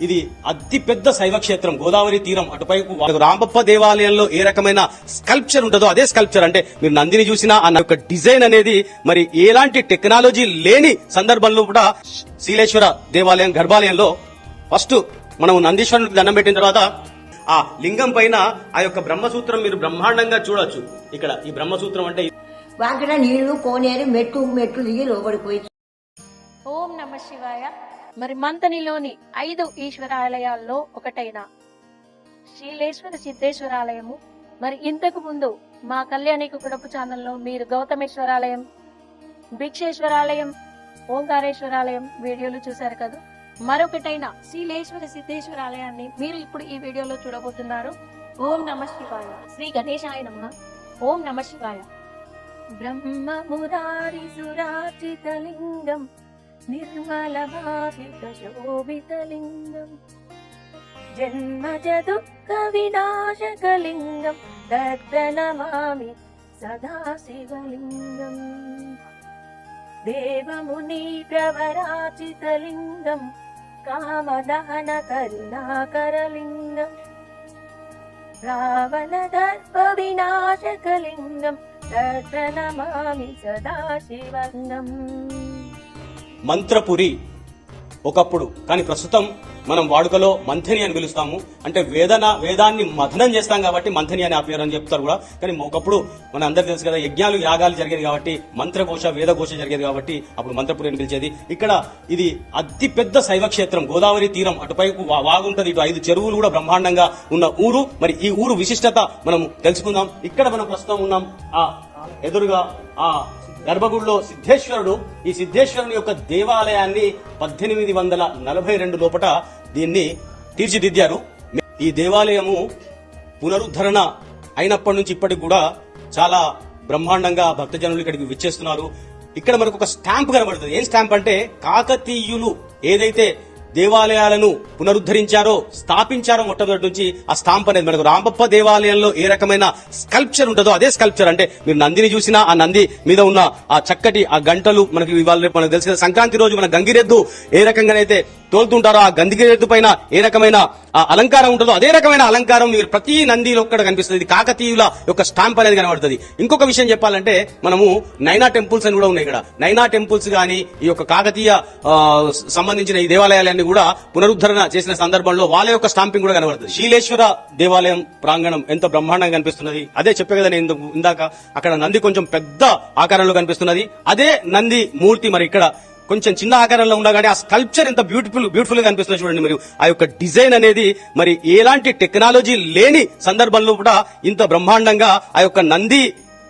ఇది అతి పెద్ద శైవ క్షేత్రం, గోదావరి తీరం అటుపై రాంబప్ప దేవాలయంలో ఏ రకమైన స్కల్ప్చర్ ఉంటుందో అదే స్కల్ప్చర్. అంటే మీరు నందిని చూసినా ఆ యొక్క డిజైన్ అనేది మరి ఎలాంటి టెక్నాలజీ లేని సందర్భంలో కూడా శీలేశ్వర దేవాలయం గర్భాలయంలో ఫస్ట్ మనం నందీశ్వరునికి దండం పెట్టిన తర్వాత ఆ లింగం పైన ఆ యొక్క బ్రహ్మసూత్రం మీరు బ్రహ్మాండంగా చూడొచ్చు. ఇక్కడ ఈ బ్రహ్మసూత్రం అంటే వాకిట నీళ్లు కోనేరు మెట్లు దిగి లోపడిపోయి. ఓం నమ శివాయ. మరి మంతనిలోని 5 ఈశ్వరాలయాల్లో ఒకటైన శ్రీలేశ్వర సిద్ధేశ్వరాలయము. మరి ఇంతకు ముందు మా కళ్యాణిక కుడపు ఛానల్లో మీరు గౌతమేశ్వరాలయం, భిక్షేశ్వరాలయం, ఓంకారేశ్వరాలయం వీడియోలు చూశారు కదా. మరొకటైన శ్రీలేశ్వర సిద్ధేశ్వరాలయాన్ని మీరు ఇప్పుడు ఈ వీడియోలో చూడబోతున్నారు. ఓం నమ శివాయ. శ్రీ గణేశాయ నమః. ఓం నమ శివాయ. బ్రహ్మ మురారి సురార్చితలింగం నిర్మల భాసిత శోభితలింగం జన్మజ దుఃఖ వినాశకలింగం దత్తనమామి సదా శివలింగం దేవముని ప్రవరాచితలింగం కామదహన కరుణాకరలింగం రావణ దర్ప వినాశకలింగం దత్తనమామి సదా శివలింగం. మంత్రపురి ఒకప్పుడు, కానీ ప్రస్తుతం మనం వాడుకలో మంథని అని పిలుస్తాము. అంటే వేదాన్ని మథనం చేస్తాం కాబట్టి మంథని అని ఆ పేరు అని చెప్తారు కూడా. కానీ ఒకప్పుడు మన అందరికి తెలుసు కదా, యజ్ఞాలు యాగాలు జరిగేది కాబట్టి మంత్రఘోష వేదఘోష జరిగేది కాబట్టి అప్పుడు మంత్రపురి అని పిలిచేది. ఇక్కడ ఇది అతి పెద్ద శైవ క్షేత్రం, గోదావరి తీరం అటుపై వాగుంటది, ఇటు 5 చెరువులు కూడా బ్రహ్మాండంగా ఉన్న ఊరు. మరి ఈ ఊరు విశిష్టత మనం తెలుసుకుందాం. ఇక్కడ మనం ప్రస్తుతం ఉన్నాం. ఆ ఎదురుగా ఆ గర్భగుడిలో సిద్ధేశ్వరుడు, ఈ సిద్ధేశ్వరుని యొక్క దేవాలయాన్ని 1842 లోపట దీన్ని తీర్చిదిద్దారు. ఈ దేవాలయము పునరుద్ధరణ అయినప్పటి నుంచి ఇప్పటికి కూడా చాలా బ్రహ్మాండంగా భక్తజనులు ఇక్కడికి విచ్చేస్తున్నారు. ఇక్కడ మనకు ఒక స్టాంప్ కనబడుతుంది. ఏం స్టాంప్ అంటే, కాకతీయులు ఏదైతే దేవాలయాలను పునరుద్ధరించారో, స్థాపించారో మొట్టమొదటి నుంచి ఆ స్టాంప్ అనేది మనకు రాంబప్ప దేవాలయంలో ఏ రకమైన స్కల్ప్చర్ ఉంటుందో అదే స్కల్ప్చర్. అంటే మీరు నందిని చూసినా ఆ నంది మీద ఉన్న ఆ చక్కటి ఆ గంటలు మనకి ఇవాళ మనకు తెలిసిన సంక్రాంతి రోజు మన గంగిరెద్దు ఏ రకంగానైతే తోలుతుంటారో ఆ గంగిరెద్దు పైన ఏ రకమైన అలంకారం ఉంటుందో అదే రకమైన అలంకారం మీరు ప్రతి నందిలో ఒక్కడ కనిపిస్తుంది. ఇది కాకతీయుల యొక్క స్టాంప్ అనేది కనబడుతుంది. ఇంకొక విషయం చెప్పాలంటే, మనము నైనా టెంపుల్స్ అని కూడా ఉన్నాయి. ఇక్కడ నైనా టెంపుల్స్ గానీ ఈ యొక్క కాకతీయ సంబంధించిన ఈ దేవాలయాలన్నీ కూడా పునరుద్ధరణ చేసిన సందర్భంలో వాళ్ళ యొక్క స్టాంపింగ్ కూడా కనబడుతుంది. శీలేశ్వర దేవాలయం ప్రాంగణం ఎంత బ్రహ్మాండంగా కనిపిస్తున్నది. అదే చెప్పే కదా నేను ఇందాక, అక్కడ నంది కొంచెం పెద్ద ఆకారంలో కనిపిస్తున్నది. అదే నంది మూర్తి మరి ఇక్కడ కొంచెం చిన్న ఆకారంలో ఉన్నా కానీ ఆ స్కల్ప్చర్ ఎంత బ్యూటిఫుల్ గా కనిపిస్తుంది చూడండి. మరి ఆ యొక్క డిజైన్ అనేది మరి ఎలాంటి టెక్నాలజీ లేని సందర్భంలో కూడా ఇంత బ్రహ్మాండంగా ఆ యొక్క నంది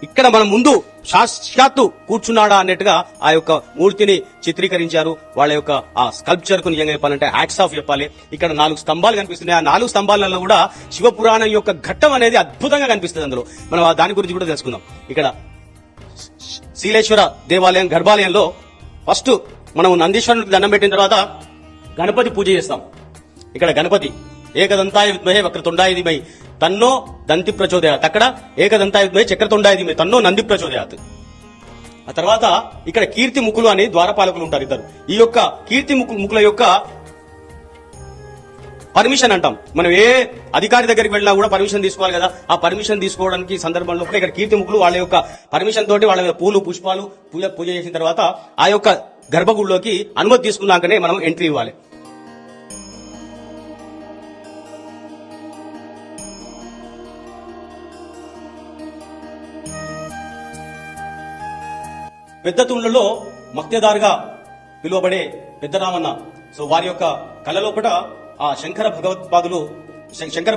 ఇక్కడ మన ముందు సాక్షాత్తు కూర్చున్నాడా అన్నట్టుగా ఆ యొక్క మూర్తిని చిత్రీకరించారు. వాళ్ళ యొక్క ఆ స్కల్ప్చర్ కు నిజంగా చెప్పాలంటే హ్యాట్స్ ఆఫ్ చెప్పాలి. ఇక్కడ 4 స్తంభాలు కనిపిస్తున్నాయి. ఆ 4 స్తంభాలలో కూడా శివపురాణం యొక్క ఘట్టం అనేది అద్భుతంగా కనిపిస్తుంది. అందులో మనం దాని గురించి కూడా తెలుసుకుందాం. ఇక్కడ శీలేశ్వర దేవాలయం గర్భాలయంలో ఫస్ట్ మనం నందీశ్వరునికి దండం పెట్టిన తర్వాత గణపతి పూజ చేస్తాం. ఇక్కడ గణపతి ఏకదంతాయ విద్మహే వక్రతుండాయ ధీమహి తన్నో దంతి ప్రచోదయాత్, అక్కడ ఏకదంతాయ విద్మహే చక్రతుండాయ ధీమహి తన్నో నంది ప్రచోదయాత్. ఆ తర్వాత ఇక్కడ కీర్తి ముఖులు అని ద్వారపాలకులు ఉంటారు ఇద్దరు. ఈ యొక్క కీర్తి ముఖుల యొక్క పర్మిషన్ అంటాం. మనం ఏ అధికారి దగ్గరికి వెళ్ళినా కూడా పర్మిషన్ తీసుకోవాలి కదా. ఆ పర్మిషన్ తీసుకోవడానికి సందర్భంలో కూడా ఇక్కడ కీర్తి ముఖులు వాళ్ళ యొక్క పర్మిషన్ తోటి వాళ్ళ మీద పూలు పుష్పాలు పూజ చేసిన తర్వాత ఆ యొక్క గర్భగుడిలోకి అనుమతి తీసుకున్నాకనే మనం ఎంట్రీ ఇవ్వాలి. పెద్ద తుండ్లలో మక్తేదారుగా పిలువబడే పెద్దరామన్న, సో వారి యొక్క కళ్ళలోపట ఆ శంకర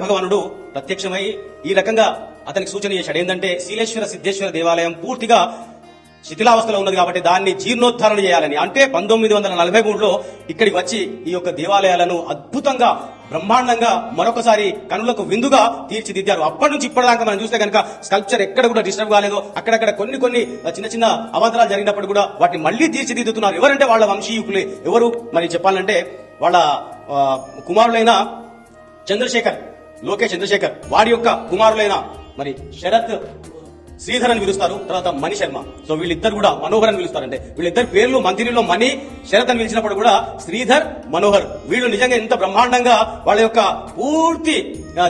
భగవానుడు ప్రత్యక్షమై ఈ రకంగా అతనికి సూచన చేశాడు. ఏంటంటే, శీలేశ్వర సిద్ధేశ్వర దేవాలయం పూర్తిగా శిథిలావస్థలో ఉన్నది కాబట్టి దాన్ని జీర్ణోద్ధారణ చేయాలని. అంటే 1943లో ఇక్కడికి వచ్చి ఈ యొక్క దేవాలయాలను అద్భుతంగా బ్రహ్మాండంగా మరొకసారి కనులకు విందుగా తీర్చిదిద్దారు. అప్పటి నుంచి ఇప్పటిదాకా మనం చూస్తే కనుక స్కల్ప్చర్ ఎక్కడ కూడా డిస్టర్బ్ కాలేదో, అక్కడక్కడ కొన్ని చిన్న అవాంతరాలు జరిగినప్పుడు కూడా వాటిని మళ్లీ తీర్చిదిద్దుతున్నారు. ఎవరంటే వాళ్ళ వంశీయుకులే. ఎవరు మరి చెప్పాలంటే, వాళ్ళ కుమారులైన లోకేష్ చంద్రశేఖర్ వాడి యొక్క కుమారులైన మరి శ్రీధర్ అని పిలుస్తారు, తర్వాత మణి శర్మ. సో వీళ్ళిద్దరు కూడా మనోహర్ అని పిలుస్తారు. అంటే వీళ్ళిద్దరు పేర్లు మంత్రిలో మణి, శరత్ అని పిలిచినప్పుడు కూడా శ్రీధర్, మనోహర్ వీళ్ళు నిజంగా ఎంత బ్రహ్మాండంగా వాళ్ళ యొక్క పూర్తి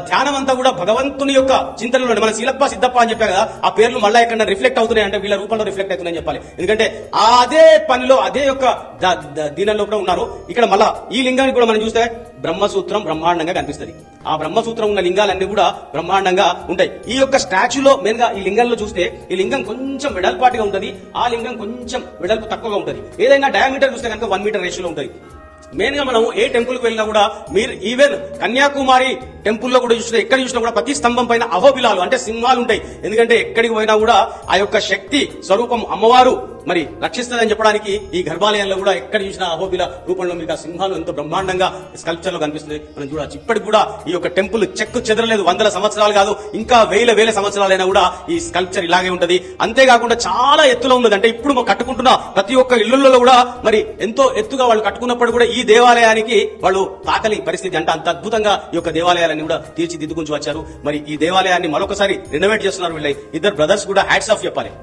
ధ్యానం అంతా కూడా భగవంతుని యొక్క చింతనలో. మన శీలప్ప సిద్ధప్ప అని చెప్పా కదా, ఆ పేర్లు మళ్ళా ఎక్కడ రిఫ్లెక్ట్ అవుతున్నాయి అంటే వీళ్ళ రూపంలో రిఫ్లెక్ట్ అవుతున్నాయని చెప్పాలి. ఎందుకంటే అదే పనిలో అదే యొక్క దీనంలో కూడా ఉన్నారు. ఇక్కడ మళ్ళా ఈ లింగానికి కూడా మనం చూస్తే బ్రహ్మసూత్రం బ్రహ్మాండంగా కనిపిస్తుంది. ఆ బ్రహ్మసూత్రం ఉన్న లింగాలన్నీ కూడా బ్రహ్మాండంగా ఉంటాయి. ఈ యొక్క స్టాచ్యూలో మెయిన్ గా ఈ లింగంలో చూస్తే ఈ లింగం కొంచెం వెడల్పాటిగా ఉంటుంది, ఆ లింగం కొంచెం వెడల్పు తక్కువగా ఉంటుంది. ఏదైనా డయామీటర్ చూస్తే కనుక 1 మీటర్ రేషియోలో ఉంటుంది. మెయిన్ గా మనం ఏ టెంపుల్ కు వెళ్ళినా కూడా మీరు ఈవెన్ కన్యాకుమారి టెంపుల్ లో కూడా చూస్తే ఎక్కడ చూసినా కూడా ప్రతి స్తంభం పైన అహోబిలాలు అంటే సింహాలు ఉంటాయి. ఎందుకంటే ఎక్కడికి పోయినా కూడా ఆ యొక్క శక్తి స్వరూపం అమ్మవారు మరి రక్షిస్తుందని చెప్పడానికి ఈ గర్భాలయంలో కూడా ఎక్కడ చూసినా అహోబిల రూపంలో మీకు ఆ సింహాలు ఎంతో బ్రహ్మాండంగా స్కల్ప్చర్ లో కనిపిస్తుంది. మనం చూడవచ్చు ఇప్పటికి కూడా ఈ యొక్క టెంపుల్ చెక్కు చెదరలేదు. 100 సంవత్సరాలు కాదు, ఇంకా వేల సంవత్సరాలైనా కూడా ఈ స్కల్ప్చర్ ఇలాగే ఉంటది. అంతేకాకుండా చాలా ఎత్తులో ఉన్నది. అంటే ఇప్పుడు కట్టుకుంటున్న ప్రతి ఒక్క ఇళ్లలో కూడా మరి ఎంతో ఎత్తుగా వాళ్ళు కట్టుకున్నప్పుడు కూడా ఈ దేవాలయానికి వాళ్ళు తాకలి పరిస్థితి. అంటే అంత అద్భుతంగా ఈ యొక్క దేవాలయాన్ని కూడా తీర్చిదిద్దుకుంటూ వచ్చారు. మరి ఈ దేవాలయాన్ని మరొకసారి రెనోవేట్ చేస్తున్నారు వీళ్ళ ఇద్దరు బ్రదర్స్ కూడా. హ్యాట్స్ ఆఫ్ చెప్పాలి.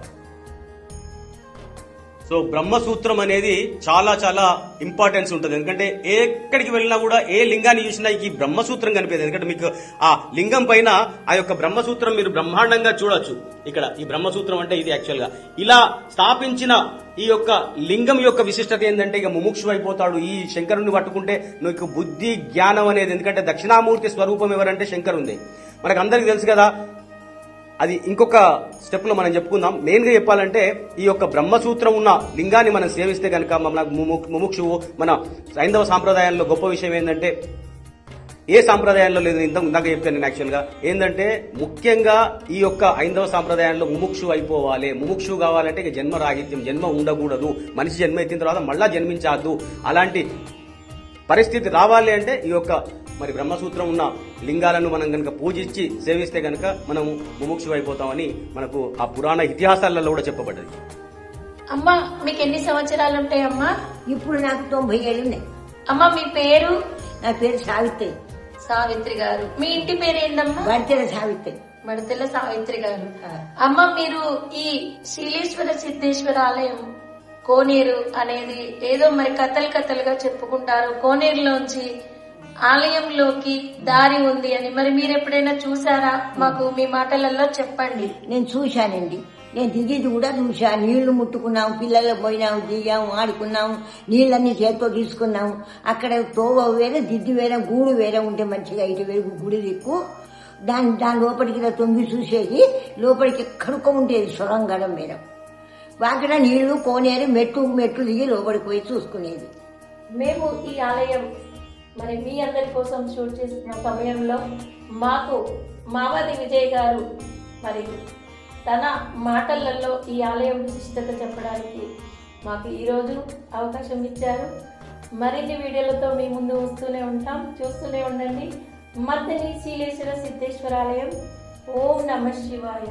సో బ్రహ్మసూత్రం అనేది చాలా చాలా ఇంపార్టెన్స్ ఉంటుంది. ఎందుకంటే ఎక్కడికి వెళ్ళినా కూడా ఏ లింగాన్ని చూసినా ఈ బ్రహ్మసూత్రం కనిపించదు. ఎందుకంటే మీకు ఆ లింగం పైన ఆ యొక్క బ్రహ్మసూత్రం మీరు బ్రహ్మాండంగా చూడొచ్చు. ఇక్కడ ఈ బ్రహ్మసూత్రం అంటే ఇది యాక్చువల్ గా ఇలా స్థాపించిన ఈ యొక్క లింగం యొక్క విశిష్టత ఏంటంటే ఇక ముముక్షు అయిపోతాడు. ఈ శంకరుని పట్టుకుంటే నీకు బుద్ధి జ్ఞానం అనేది. ఎందుకంటే దక్షిణామూర్తి స్వరూపం ఎవరంటే శంకరుంది. మనకు అందరికి తెలుసు కదా. అది ఇంకొక స్టెప్ లో మనం చెప్పుకుందాం. మెయిన్ గా చెప్పాలంటే ఈ యొక్క బ్రహ్మసూత్రం ఉన్న లింగాన్ని మనం సేవిస్తే కనుక మన ముముక్షువు మన హైందవ సాంప్రదాయంలో గొప్ప విషయం ఏంటంటే ఏ సాంప్రదాయంలో లేదు, ఇందాక చెప్పాను నేను యాక్చువల్ గా ఏంటంటే ముఖ్యంగా ఈ యొక్క హైందవ సాంప్రదాయంలో ముముక్షు అయిపోవాలి. ముముక్షు కావాలంటే ఇక జన్మ రాహిత్యం, జన్మ ఉండకూడదు. మనిషి జన్మ ఎత్తిన తర్వాత మళ్ళా జన్మించద్దు. అలాంటి పరిస్థితి రావాలి అంటే ఈ యొక్క మరి బ్రహ్మసూత్రం ఉన్న లింగాలను మనం కనుక పూజించి సేవిస్తే కనుక మనం ముముక్షు అయిపోతామని మనకు ఆ పురాణ ఇతిహాసాలలో కూడా చెప్పబడ్డది. అమ్మా మీకు ఎన్ని సంవత్సరాలు ఉంటాయి అమ్మా? ఇప్పుడు నాకు 90 ఏళ్ళు ఉన్నాయి. అమ్మా మీ పేరు? నా పేరు సావిత్రి. సావిత్రి గారు. మీ ఇంటి పేరు ఏందమ్మా? బడితెల సావిత్రి. బడితెల సావిత్రి గారు. అమ్మ మీరు ఈ శీలేశ్వర సిద్ధేశ్వర ఆలయం కోనేరు అనేది ఏదో మరి కథలుగా చెప్పుకుంటారు. కోనేరులోంచి ఆలయంలోకి దారి ఉంది అని మరి మీరు ఎప్పుడైనా చూసారా? మాకు మీ మాటలలో చెప్పండి. నేను చూశానండి. నేను దిగేది కూడా చూసా. నీళ్లు ముట్టుకున్నాం, పిల్లలు పోయినాం, దిగాం, ఆడుకున్నాం, నీళ్ళన్నీ చేతితో తీసుకున్నాం. అక్కడ తోవ వేరే, దిద్దు వేరే, గూడు వేరే ఉంటే మంచిగా ఇటు వేరు గుడి దిక్కు. దాని లోపలికి తొంగి చూసేది. లోపలికి ఎక్కడికో ఉండేది సొరంగడం మీద. అక్కడ నీళ్లు కోనేరు మెట్లు దిగి లోపలికి పోయి చూసుకునేది. మేము ఈ ఆలయం మరి మీ అందరి కోసం షూట్ చేస్తున్న సమయంలో మాకు మావాది విజయ్ గారు మరి తన మాటలలో ఈ ఆలయం విశిష్టత చెప్పడానికి మాకు ఈరోజు అవకాశం ఇచ్చారు. మరిన్ని వీడియోలతో మీ ముందు వస్తూనే ఉంటాం. చూస్తూనే ఉండండి. మర్దని శీలేశ్వర సిద్ధేశ్వర ఆలయం. ఓం నమః శివాయ.